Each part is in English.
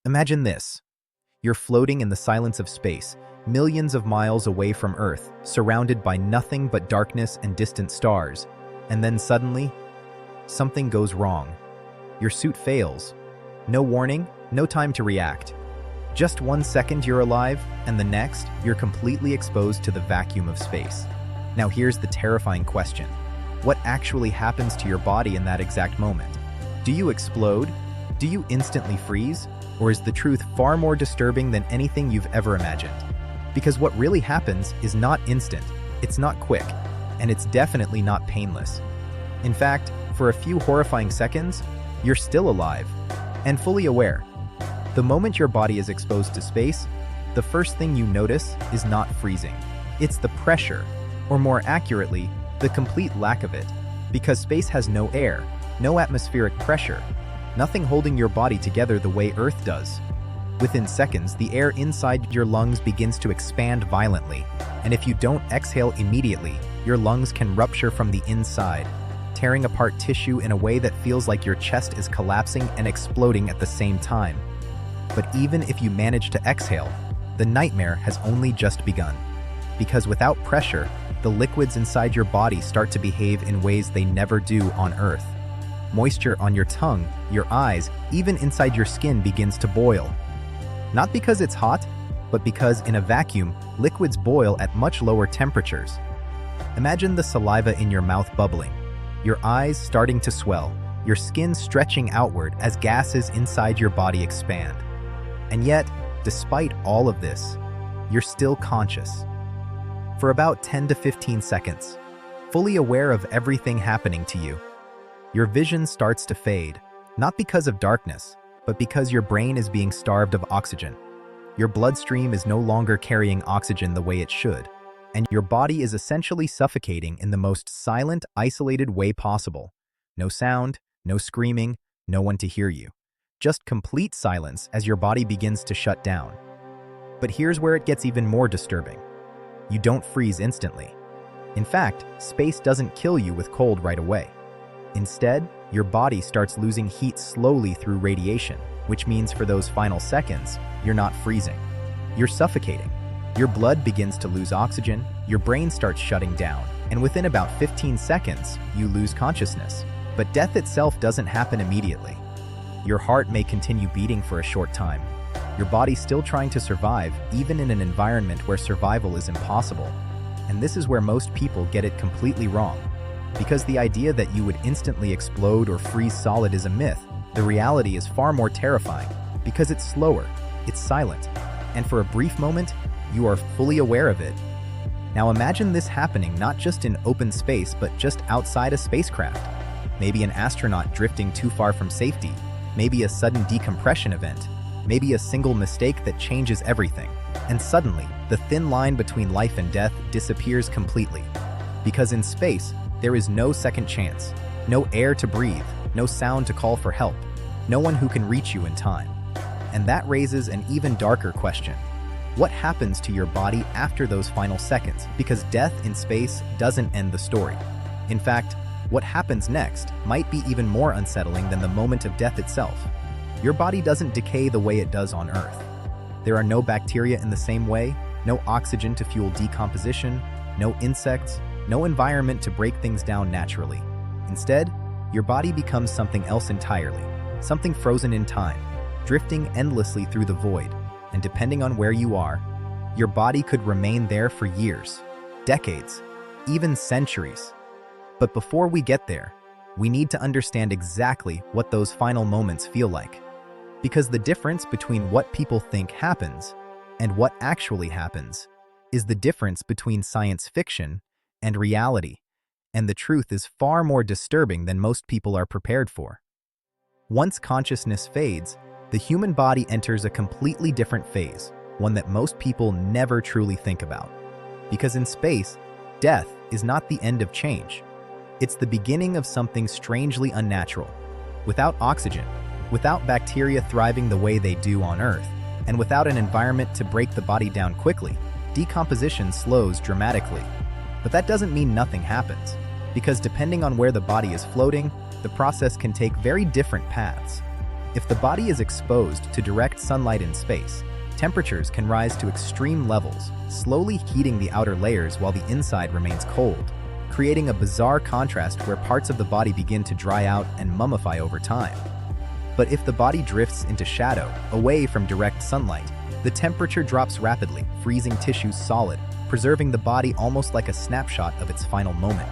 Imagine this. You're floating in the silence of space, millions of miles away from Earth, surrounded by nothing but darkness and distant stars. And then suddenly, something goes wrong. Your suit fails. No warning, no time to react. Just 1 second you're alive, and the next, you're completely exposed to the vacuum of space. Now here's the terrifying question. What actually happens to your body in that exact moment? Do you explode? Do you instantly freeze? Or is the truth far more disturbing than anything you've ever imagined? Because what really happens is not instant, it's not quick, and it's definitely not painless. In fact, for a few horrifying seconds, you're still alive and fully aware. The moment your body is exposed to space, the first thing you notice is not freezing. It's the pressure, or more accurately, the complete lack of it, because space has no air, no atmospheric pressure, nothing holding your body together the way Earth does. Within seconds, the air inside your lungs begins to expand violently, and if you don't exhale immediately, your lungs can rupture from the inside, tearing apart tissue in a way that feels like your chest is collapsing and exploding at the same time. But even if you manage to exhale, the nightmare has only just begun. Because without pressure, the liquids inside your body start to behave in ways they never do on Earth. Moisture on your tongue, your eyes, even inside your skin begins to boil. Not because it's hot, but because in a vacuum, liquids boil at much lower temperatures. Imagine the saliva in your mouth bubbling, your eyes starting to swell, your skin stretching outward as gases inside your body expand. And yet, despite all of this, you're still conscious. For about 10 to 15 seconds, fully aware of everything happening to you. Your vision starts to fade, not because of darkness, but because your brain is being starved of oxygen. Your bloodstream is no longer carrying oxygen the way it should, and your body is essentially suffocating in the most silent, isolated way possible. No sound, no screaming, no one to hear you. Just complete silence as your body begins to shut down. But here's where it gets even more disturbing. You don't freeze instantly. In fact, space doesn't kill you with cold right away. Instead, your body starts losing heat slowly through radiation, which means for those final seconds, you're not freezing. You're suffocating. Your blood begins to lose oxygen, your brain starts shutting down, and within about 15 seconds, you lose consciousness. But death itself doesn't happen immediately. Your heart may continue beating for a short time. Your body's still trying to survive, even in an environment where survival is impossible. And this is where most people get it completely wrong. Because the idea that you would instantly explode or freeze solid is a myth, the reality is far more terrifying, because it's slower, it's silent, and for a brief moment, you are fully aware of it. Now imagine this happening not just in open space, but just outside a spacecraft. Maybe an astronaut drifting too far from safety, maybe a sudden decompression event, maybe a single mistake that changes everything. And suddenly, the thin line between life and death disappears completely. Because in space, there is no second chance, no air to breathe, no sound to call for help, no one who can reach you in time. And that raises an even darker question. What happens to your body after those final seconds? Because death in space doesn't end the story. In fact, what happens next might be even more unsettling than the moment of death itself. Your body doesn't decay the way it does on Earth. There are no bacteria in the same way, no oxygen to fuel decomposition, no insects, no environment to break things down naturally. Instead, your body becomes something else entirely, something frozen in time, drifting endlessly through the void, and depending on where you are, your body could remain there for years, decades, even centuries. But before we get there, we need to understand exactly what those final moments feel like. Because the difference between what people think happens and what actually happens is the difference between science fiction and reality, and the truth is far more disturbing than most people are prepared for. Once consciousness fades, the human body enters a completely different phase, one that most people never truly think about. Because in space, death is not the end of change. It's the beginning of something strangely unnatural. Without oxygen, without bacteria thriving the way they do on Earth, and without an environment to break the body down quickly, decomposition slows dramatically. But that doesn't mean nothing happens, because depending on where the body is floating, the process can take very different paths. If the body is exposed to direct sunlight in space, temperatures can rise to extreme levels, slowly heating the outer layers while the inside remains cold, creating a bizarre contrast where parts of the body begin to dry out and mummify over time. But if the body drifts into shadow, away from direct sunlight, the temperature drops rapidly, freezing tissues solid, preserving the body almost like a snapshot of its final moment.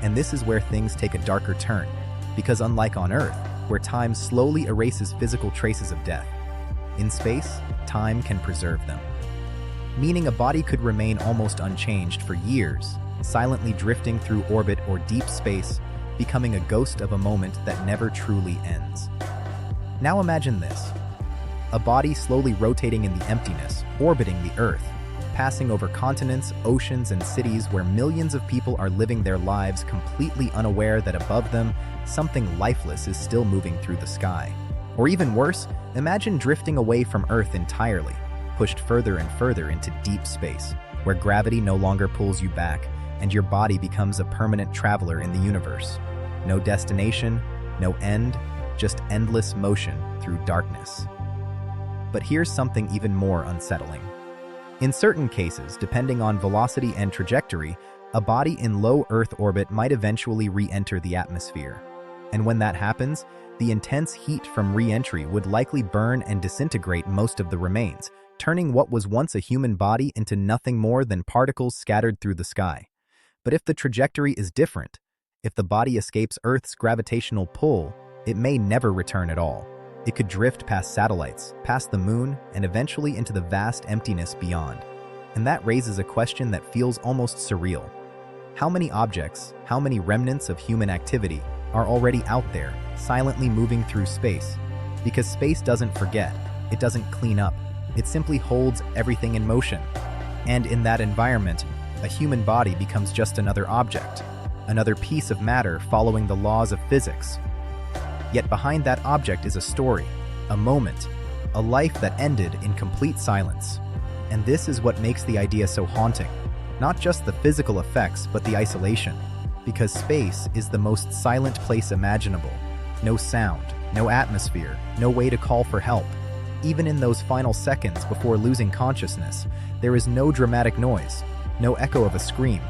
And this is where things take a darker turn, because unlike on Earth, where time slowly erases physical traces of death, in space, time can preserve them. Meaning a body could remain almost unchanged for years, silently drifting through orbit or deep space, becoming a ghost of a moment that never truly ends. Now imagine this: a body slowly rotating in the emptiness, orbiting the Earth, passing over continents, oceans, and cities where millions of people are living their lives completely unaware that above them, something lifeless is still moving through the sky. Or even worse, imagine drifting away from Earth entirely, pushed further and further into deep space, where gravity no longer pulls you back, and your body becomes a permanent traveler in the universe. No destination, no end, just endless motion through darkness. But here's something even more unsettling. In certain cases, depending on velocity and trajectory, a body in low Earth orbit might eventually re-enter the atmosphere. And when that happens, the intense heat from re-entry would likely burn and disintegrate most of the remains, turning what was once a human body into nothing more than particles scattered through the sky. But if the trajectory is different, if the body escapes Earth's gravitational pull, it may never return at all. It could drift past satellites, past the moon, and eventually into the vast emptiness beyond. And that raises a question that feels almost surreal. How many objects, how many remnants of human activity are already out there, silently moving through space? Because space doesn't forget, it doesn't clean up, it simply holds everything in motion. And in that environment, a human body becomes just another object, another piece of matter following the laws of physics. Yet behind that object is a story, a moment, a life that ended in complete silence. And this is what makes the idea so haunting. Not just the physical effects, but the isolation. Because space is the most silent place imaginable. No sound, no atmosphere, no way to call for help. Even in those final seconds before losing consciousness, there is no dramatic noise, no echo of a scream.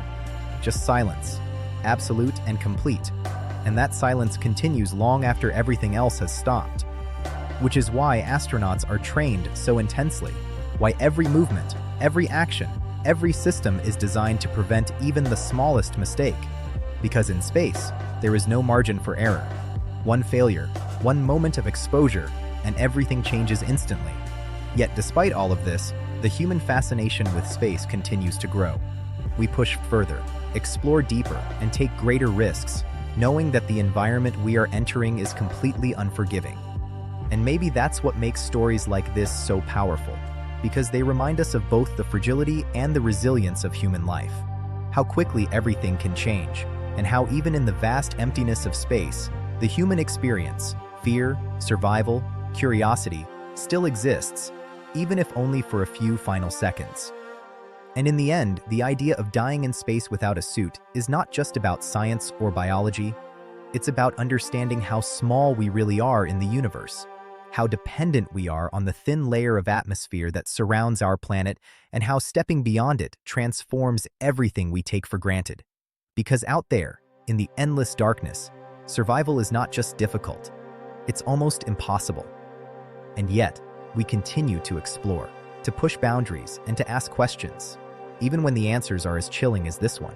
Just silence, absolute and complete. And that silence continues long after everything else has stopped. Which is why astronauts are trained so intensely, why every movement, every action, every system is designed to prevent even the smallest mistake. Because in space, there is no margin for error. One failure, one moment of exposure, and everything changes instantly. Yet despite all of this, the human fascination with space continues to grow. We push further, explore deeper, and take greater risks, knowing that the environment we are entering is completely unforgiving. And maybe that's what makes stories like this so powerful, because they remind us of both the fragility and the resilience of human life. How quickly everything can change, and how even in the vast emptiness of space, the human experience, fear, survival, curiosity, still exists, even if only for a few final seconds. And in the end, the idea of dying in space without a suit is not just about science or biology. It's about understanding how small we really are in the universe, how dependent we are on the thin layer of atmosphere that surrounds our planet, and how stepping beyond it transforms everything we take for granted. Because out there, in the endless darkness, survival is not just difficult, it's almost impossible. And yet, we continue to explore, to push boundaries, and to ask questions, even when the answers are as chilling as this one.